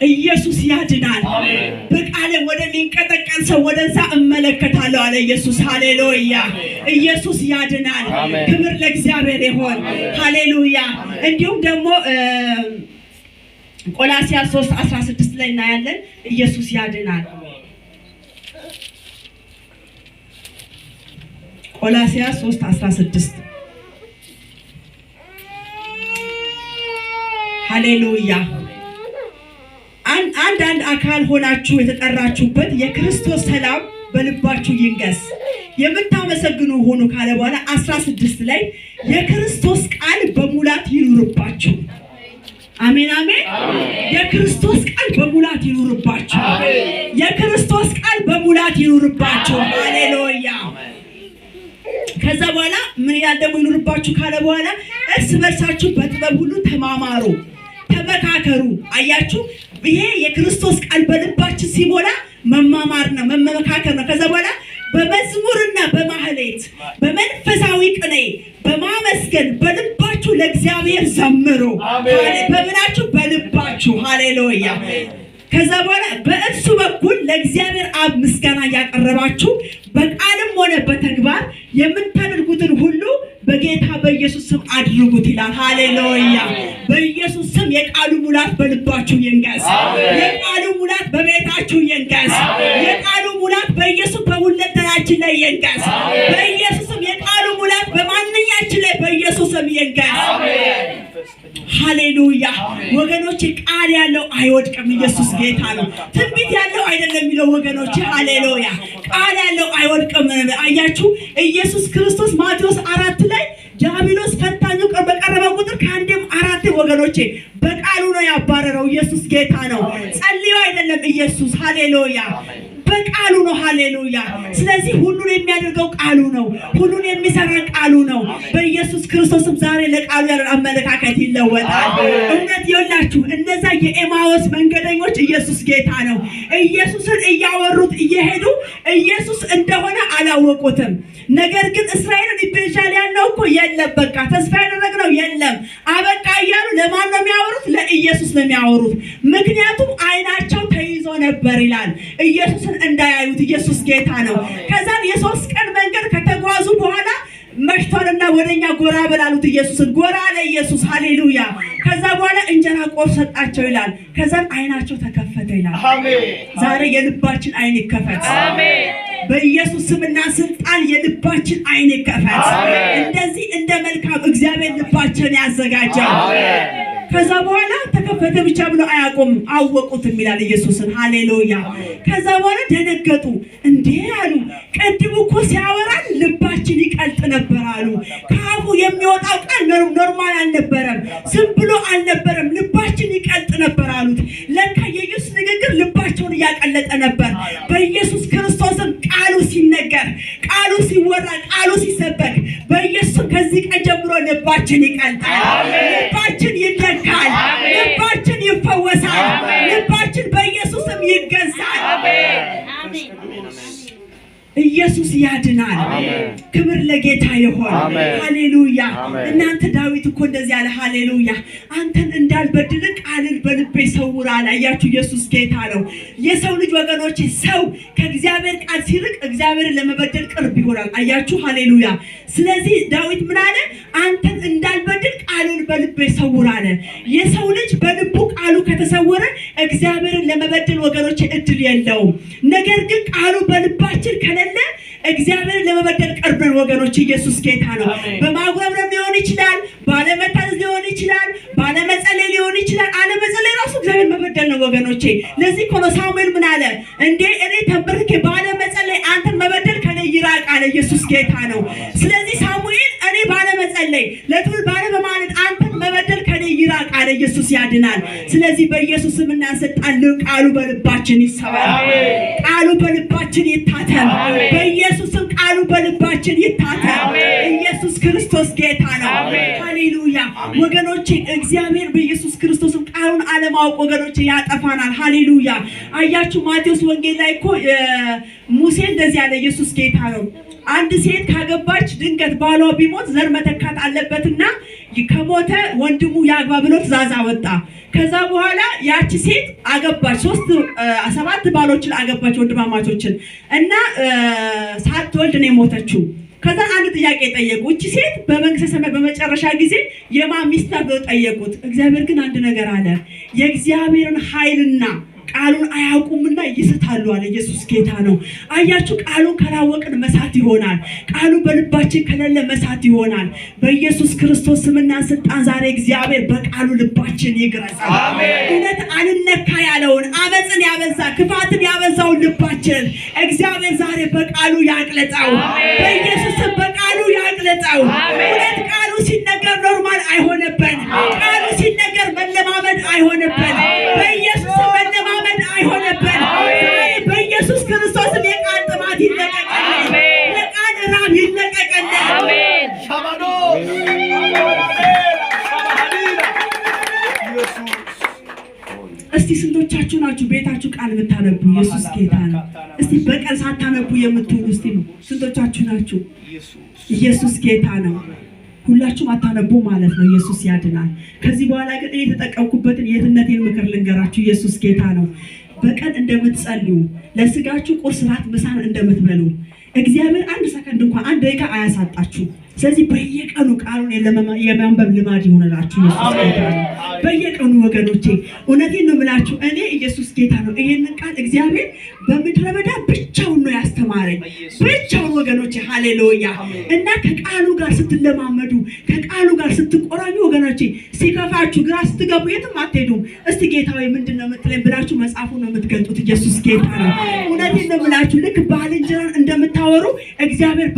ኢየሱስ ያድናል በቃለ ወደሚንቀጠቀጥ ሰው ወደዛ እመለከታለሁ አለ ኢየሱስ ሃሌሉያ ኢየሱስ ያድናል ክብር ለእግዚአብሔር ይሁን ሃሌሉያ እንዲሁም ደግሞ ቆላስይስ 3:16 ላይ እናያለን ኢየሱስ ያድናል ቆላስይስ 3:16 ሃሌሉያ አንድ አካል ሆናችሁ የተጠራችሁበት የክርስቶስ ሰላም በልባችሁ ይንገስ የምታመሰግኑ ሆኖ ካለ በኋላ 16 ላይ የክርስቶስ ቃል በሙላት ይኑርባችሁ አሜን አሜን የክርስቶስ ቃል በሙላት ይኑርባችሁ የክርስቶስ ቃል በሙላት ይኑርባችሁ ሃሌሉያ ከዛ በኋላ ምን ያደሙ ይኑርባችሁ ካለ በኋላ እርስ በርሳችሁ በጥበብ ሁሉ ተማማሩ ተመካከሩ አያችሁ ይሄ የክርስቶስ ቃል በልባችን ሲሞላ መማማር ነው መመካከር ነው ከዛ በኋላ በመዝሙርና በማህሌት በመንፈሳዊ ቅኔ በማመስገን በልባችሁ ለእግዚአብሔር ዘምሩ በምናችሁ በልባችሁ ሃሌሉያ ከዛ በኋላ በእርሱ በኩል ለእግዚአብሔር አብ ምስጋና ያቀረባችሁ በቃልም ሆነ በተግባር የምታደርጉትን ሁሉ በጌታ በኢየሱስ ስም አድርጉት ይላል ሃሌሉያ በኢየሱስ ስም የቃሉ ሙላት በልባችሁ ይንገስ የቃሉ ሙላት በቤታችሁ ይንገስ የቃሉ ሙላት በኢየሱስ በሁለንተናችን ላይ ይንገስ በኢየሱስ ስም የቃሉ ሙላት በማንኛችን ላይ በኢየሱስ ስም ይንገስ ሃሌሉያ ወገኖች ቃል ያለው አይወድቅም ኢየሱስ ጌታ ነው ትንቢት ያለው አይደለም የሚለው ወገኖች ሃሌሉያ ቃል ያለው አይወድቅም አያችሁ ኢየሱስ ክርስቶስ ማቴዎስ 4 ላይ ዲያብሎስ ፈታኙ በቀረበ ቁጥር ከአንዴም 4 ወገኖቼ በቃሉ ነው ያባረረው ኢየሱስ ጌታ ነው ጸልዮ አይደለም ኢየሱስ ሃሌሉያ በቃሉ ነው ሃሌሉያ ስለዚህ ሁሉን የሚያደርገው ቃሉ ነው ሁሉን የሚሰራ ቃሉ ነው በኢየሱስ ክርስቶስም ዛሬ ለቃሉ ያለው አመለካከት ይለወጣል እውነት ይወላችሁ እነዛ የኤማውስ መንገደኞች ኢየሱስ ጌታ ነው ኢየሱስን እያወሩት እየሄዱ ኢየሱስ እንደሆነ አላወቁትም ነገር ግን እስራኤልን ይቤዣል ያለው እኮ የለም በቃ ተስፋ ያደረግነው የለም አበቃ እያሉ ለማን ነው የሚያወሩት ለኢየሱስ ነው የሚያወሩት ምክንያቱም አይናቸው ተይዞ ነበር ይላል ኢየሱስን እንዳያዩት ኢየሱስ ጌታ ነው ከዛን የ3 ቀን መንገድ ከተጓዙ በኋላ መሽቷልና ወደኛ ጎራ በላሉት ኢየሱስን ጎራ ለኢየሱስ ሃሌሉያ ከዛ በኋላ እንጀራ ቆርሶ ሰጣቸው ይላል ከዛን አይናቸው ተከፈተ ይላል አሜን ዛሬ የልባችን አይን ይከፈት አሜን በኢየሱስ ስምና ስልጣን የልባችን አይን ይከፈት አሜን እንደዚህ እንደ መልካም እግዚአብሔር ልባችን ያዘጋጃል አሜን ከዛ በኋላ ተከፈተ ብቻ ብሎ አያቆም አወቁትም ይላል ኢየሱስን ሃሌሉያ ከዛ በኋላ ደነገጡ እንዴ አሉ ቀድሞ እኮ ሲያወራን ልባችን ይቀልጥ ነበር አሉ ካፉ የሚወጣው ቃል ኖርማል አልነበረም ዝም ብሎ አልነበረም ልባችን ይቀልጥ ነበር አሉት ለካ የኢየሱስ ንግግር ልባቸውን ያቀለጠ ነበር በኢየሱስ ክርስቶስም ቃሉ ሲነገር ቃሉ ሲወራ ቃሉ ሲሰበክ በኢየሱስ ከዚህ ቀን ጀምሮ ልባችን ይቀልጣል ልባችን ይደካል ልባችን ይፈወሳል ልባችን በኢየሱስም ይገዛል አሜን ኢየሱስ ያድናል ክብር ለጌታ ይሁን ሃሌሉያ እናንተ ዳዊት እኮ እንደዚህ ያለ ሃሌሉያ አንተን እንዳልበድል ቃልን በልቤ ሰውራል አያችሁ ኢየሱስ ጌታ ነው የሰው ልጅ ወገኖች ሰው ከእግዚአብሔር ቃል ሲርቅ እግዚአብሔርን ለመበደል ቅርብ ይሆናል አያችሁ ሃሌሉያ ስለዚህ ዳዊት ምን አለ አንተን እንዳልበድል ቃልን በልቤ ሰውራል የሰው ልጅ በልቡ ቃሉ ከተሰወረ እግዚአብሔርን ለመበደል ወገኖች እድል የለውም ነገር ግን ቃሉ በልባችን ከሌለ እግዚአብሔርን ለመበደል ቅርብ ነው ወገኖች ኢየሱስ ጌታ ነው በማጉረምረም ሊሆን ይችላል ባለመታዘዝ ሊሆን ይችላል ባለመጸለይ ሊሆን ይችላል አለመጸለይ ራሱ እግዚአብሔር መበደል ነው ወገኖቼ ለዚህ እኮ ነው ሳሙኤል ምን አለ እንዴ እኔ ተንበርክኬ ባለመጸለይ አንተን መበደል ከኔ ይራቅ አለ ኢየሱስ ጌታ ነው ስለዚህ ሳሙኤል እኔ ባለመጸለይ ለትውልድ ባለመማለድ አንተን መበደል ከኔ ይራቅ አለ ኢየሱስ ያድናል ስለዚህ በኢየሱስ ስምና ስልጣን ቃሉ በልባችን ይሰበር ቃሉ በልባችን ይታተም በኢየሱስ ስም ቃሉ በልባችን ይታተም ኢየሱስ ክርስቶስ ጌታ ነው ሃሌሉያ ወገኖቼ እግዚአብሔር በኢየሱስ ክርስቶስ ቃሉን አለማወቅ ወገኖቼ ያጠፋናል ሃሌሉያ አያችሁ ማቴዎስ ወንጌል ላይ እኮ ሙሴ እንደዚህ ያለ ኢየሱስ ጌታ ነው አንድ ሴት ካገባች ድንገት ባሏ ቢሞት ዘር መተካት አለበትና ከሞተ ወንድሙ ያግባ ብሎ ትእዛዝ አወጣ። ከዛ በኋላ ያቺ ሴት አገባች፣ 7 ባሎችን አገባች ወንድማማቾችን እና ሳትወልድ ነው የሞተችው። ከዛ አንድ ጥያቄ ጠየቁ። እቺ ሴት በመንግስተ ሰማይ በመጨረሻ ጊዜ የማን ሚስት ብለው ጠየቁት። እግዚአብሔር ግን አንድ ነገር አለ፣ የእግዚአብሔርን ኃይልና ቃሉን አያውቁምና ይስታሉ አለ። ኢየሱስ ጌታ ነው። አያችሁ፣ ቃሉን ካላወቅን መሳት ይሆናል። ቃሉ በልባችን ከሌለ መሳት ይሆናል። በኢየሱስ ክርስቶስ ስምና ስልጣን ዛሬ እግዚአብሔር በቃሉ ልባችን ይግረጽ። እውነት አልነካ ያለውን አመፅን ያበዛ ክፋትን ያበዛውን ልባችን እግዚአብሔር ዛሬ በቃሉ ያቅለጠው። በኢየሱስ ስም በቃሉ ያቅለጠው። እውነት ቃሉ ሲነገር ኖርማል አይሆንብን። ቃሉ ሲነገር መለማመድ አይሆንብን። በኢየሱስ ስም መለማመድ አይሆንብን። በኢየሱስ ክርስቶስ የቃል ጥማት ይለቀቀልን። የቃል ራብ ይለቀቀልን። አሜን። እስቲ ስንቶቻችሁ ናችሁ ቤታችሁ ቃል የምታነቡ? ኢየሱስ ጌታ ነው። እስቲ በቀን ሳታነቡ የምትውሉ እስቲ ነው ስንቶቻችሁ ናችሁ? ኢየሱስ ጌታ ነው። ሁላችሁም አታነቡ ማለት ነው። ኢየሱስ ያድናል። ከዚህ በኋላ ግን እኔ የተጠቀምኩበትን የትነቴን ምክር ልንገራችሁ። ኢየሱስ ጌታ ነው። በቀን እንደምትጸልዩ ለስጋችሁ ቁርስ፣ ራት፣ ምሳን እንደምትበሉ እግዚአብሔር አንድ ሰከንድ እንኳን አንድ ደቂቃ አያሳጣችሁ። ስለዚህ በየቀኑ ቃሉን የማንበብ ልማድ ይሆንላችሁ። ኢየሱስ ጌታ ነው። በየቀኑ ወገኖቼ እውነቴን ነው የምላችሁ፣ እኔ ኢየሱስ ጌታ ነው። ይሄንን ቃል እግዚአብሔር በምድረ በዳ ብቻውን ነው ያስተማረኝ፣ ብቻውን ወገኖቼ። ሃሌሉያ። እና ከቃሉ ጋር ስትለማመዱ፣ ከቃሉ ጋር ስትቆራኙ ወገኖቼ፣ ሲከፋችሁ፣ ግራ ስትገቡ የትም አትሄዱም። እስቲ ጌታዊ ምንድነው የምትለኝ ብላችሁ መጽሐፉን ነው የምትገልጡት። ኢየሱስ ጌታ ነው። እውነቴን ነው የምላችሁ፣ ልክ ባልንጀራን እንደምታወሩ እግዚአብሔር